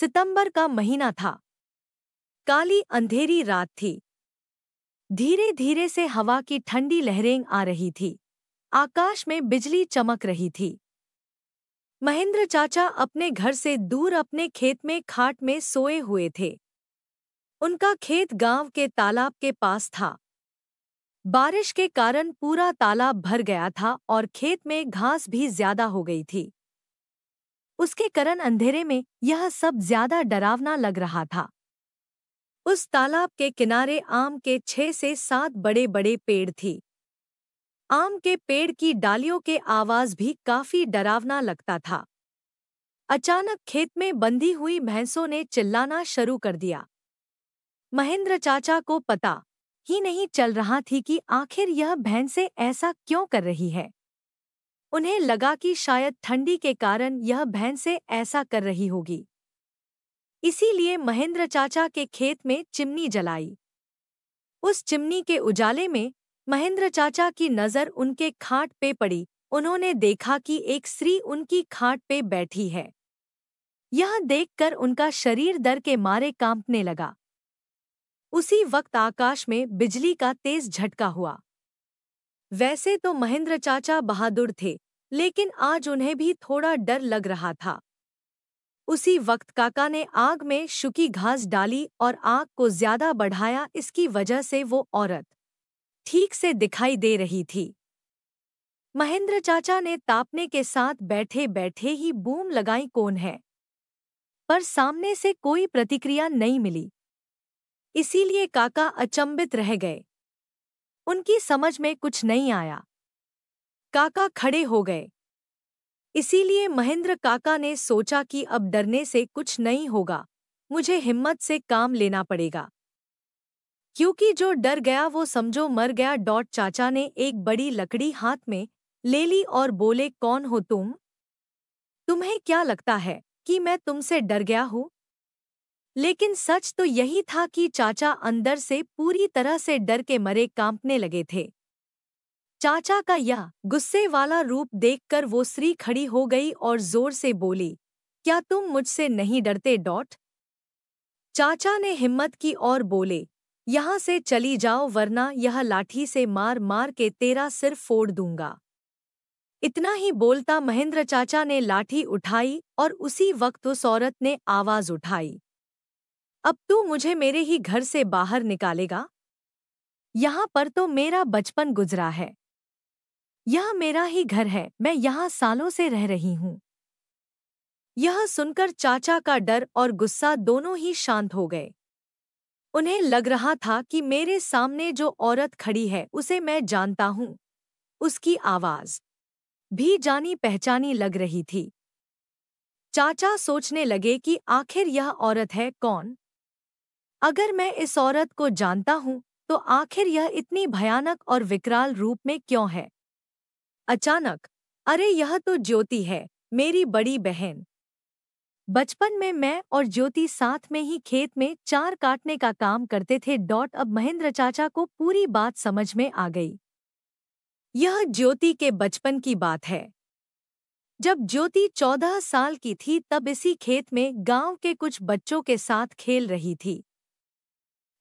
सितंबर का महीना था। काली अंधेरी रात थी। धीरे धीरे से हवा की ठंडी लहरें आ रही थी। आकाश में बिजली चमक रही थी। महेंद्र चाचा अपने घर से दूर अपने खेत में खाट में सोए हुए थे। उनका खेत गांव के तालाब के पास था। बारिश के कारण पूरा तालाब भर गया था और खेत में घास भी ज्यादा हो गई थी। उसके कारण अंधेरे में यह सब ज्यादा डरावना लग रहा था। उस तालाब के किनारे आम के 6 से 7 बड़े बड़े पेड़ थी। आम के पेड़ की डालियों के आवाज भी काफी डरावना लगता था। अचानक खेत में बंधी हुई भैंसों ने चिल्लाना शुरू कर दिया। महेंद्र चाचा को पता ही नहीं चल रहा थी कि आखिर यह भैंसें ऐसा क्यों कर रही है। उन्हें लगा कि शायद ठंडी के कारण यह भैंसें ऐसा कर रही होगी। इसीलिए महेंद्र चाचा के खेत में चिमनी जलाई। उस चिमनी के उजाले में महेंद्र चाचा की नज़र उनके खाट पे पड़ी। उन्होंने देखा कि एक स्त्री उनकी खाट पे बैठी है। यह देखकर उनका शरीर डर के मारे कांपने लगा। उसी वक्त आकाश में बिजली का तेज झटका हुआ। वैसे तो महेंद्र चाचा बहादुर थे, लेकिन आज उन्हें भी थोड़ा डर लग रहा था। उसी वक्त काका ने आग में सूखी घास डाली और आग को ज्यादा बढ़ाया। इसकी वजह से वो औरत ठीक से दिखाई दे रही थी। महेंद्र चाचा ने तापने के साथ बैठे बैठे ही बूम लगाई, कौन है? पर सामने से कोई प्रतिक्रिया नहीं मिली। इसीलिए काका अचंभित रह गए। उनकी समझ में कुछ नहीं आया। काका खड़े हो गए। इसीलिए महेंद्र काका ने सोचा कि अब डरने से कुछ नहीं होगा, मुझे हिम्मत से काम लेना पड़ेगा, क्योंकि जो डर गया वो समझो मर गया। चाचा ने एक बड़ी लकड़ी हाथ में ले ली और बोले, कौन हो तुम? तुम्हें क्या लगता है कि मैं तुमसे डर गया हूँ? लेकिन सच तो यही था कि चाचा अंदर से पूरी तरह से डर के मरे कांपने लगे थे। चाचा का यह गुस्से वाला रूप देखकर वो स्त्री खड़ी हो गई और जोर से बोली, क्या तुम मुझसे नहीं डरते? चाचा ने हिम्मत की और बोले, यहाँ से चली जाओ वरना यह लाठी से मार मार के तेरा सिर फोड़ दूंगा। इतना ही बोलता महेंद्र चाचा ने लाठी उठाई और उसी वक्त उस औरत ने आवाज उठाई, अब तू मुझे मेरे ही घर से बाहर निकालेगा? यहाँ पर तो मेरा बचपन गुजरा है। यह मेरा ही घर है, मैं यहाँ सालों से रह रही हूँ। यह सुनकर चाचा का डर और गुस्सा दोनों ही शांत हो गए। उन्हें लग रहा था कि मेरे सामने जो औरत खड़ी है उसे मैं जानता हूँ। उसकी आवाज भी जानी पहचानी लग रही थी। चाचा सोचने लगे कि आखिर यह औरत है कौन? अगर मैं इस औरत को जानता हूँ तो आखिर यह इतनी भयानक और विकराल रूप में क्यों है? अचानक, अरे यह तो ज्योति है, मेरी बड़ी बहन। बचपन में मैं और ज्योति साथ में ही खेत में चार काटने का काम करते थे। अब महेंद्र चाचा को पूरी बात समझ में आ गई। यह ज्योति के बचपन की बात है। जब ज्योति 14 साल की थी तब इसी खेत में गांव के कुछ बच्चों के साथ खेल रही थी।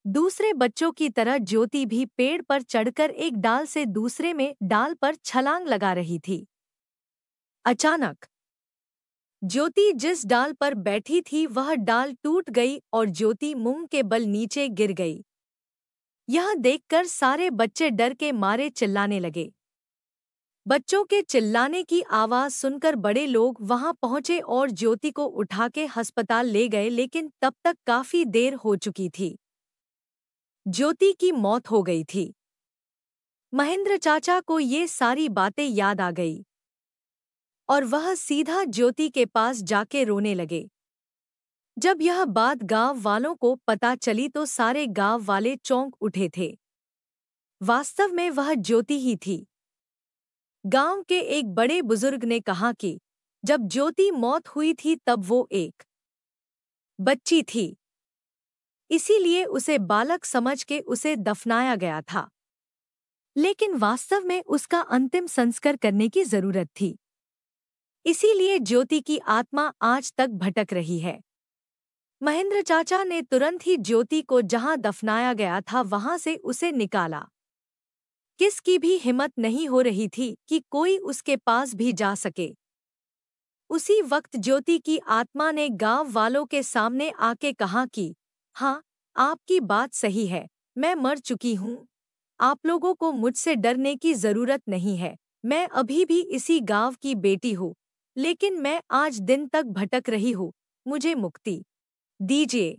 दूसरे बच्चों की तरह ज्योति भी पेड़ पर चढ़कर एक डाल से दूसरे में डाल पर छलांग लगा रही थी। अचानक ज्योति जिस डाल पर बैठी थी वह डाल टूट गई और ज्योति मुंह के बल नीचे गिर गई। यह देखकर सारे बच्चे डर के मारे चिल्लाने लगे। बच्चों के चिल्लाने की आवाज सुनकर बड़े लोग वहां पहुंचे और ज्योति को उठा के अस्पताल ले गए, लेकिन तब तक काफी देर हो चुकी थी। ज्योति की मौत हो गई थी। महेंद्र चाचा को ये सारी बातें याद आ गई और वह सीधा ज्योति के पास जाके रोने लगे। जब यह बात गांव वालों को पता चली तो सारे गांव वाले चौंक उठे थे। वास्तव में वह ज्योति ही थी। गांव के एक बड़े बुजुर्ग ने कहा कि जब ज्योति मौत हुई थी तब वो एक बच्ची थी, इसीलिए उसे बालक समझ के उसे दफनाया गया था। लेकिन वास्तव में उसका अंतिम संस्कार करने की जरूरत थी। इसीलिए ज्योति की आत्मा आज तक भटक रही है। महेंद्र चाचा ने तुरंत ही ज्योति को जहां दफनाया गया था वहां से उसे निकाला। किसकी भी हिम्मत नहीं हो रही थी कि कोई उसके पास भी जा सके। उसी वक्त ज्योति की आत्मा ने गांव वालों के सामने आके कहा कि हाँ, आपकी बात सही है, मैं मर चुकी हूँ। आप लोगों को मुझसे डरने की जरूरत नहीं है। मैं अभी भी इसी गांव की बेटी हूँ, लेकिन मैं आज दिन तक भटक रही हूँ। मुझे मुक्ति दीजिए।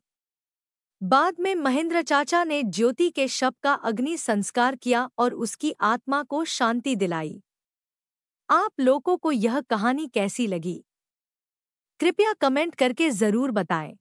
बाद में महेंद्र चाचा ने ज्योति के शव का अग्नि संस्कार किया और उसकी आत्मा को शांति दिलाई। आप लोगों को यह कहानी कैसी लगी? कृपया कमेंट करके जरूर बताएं।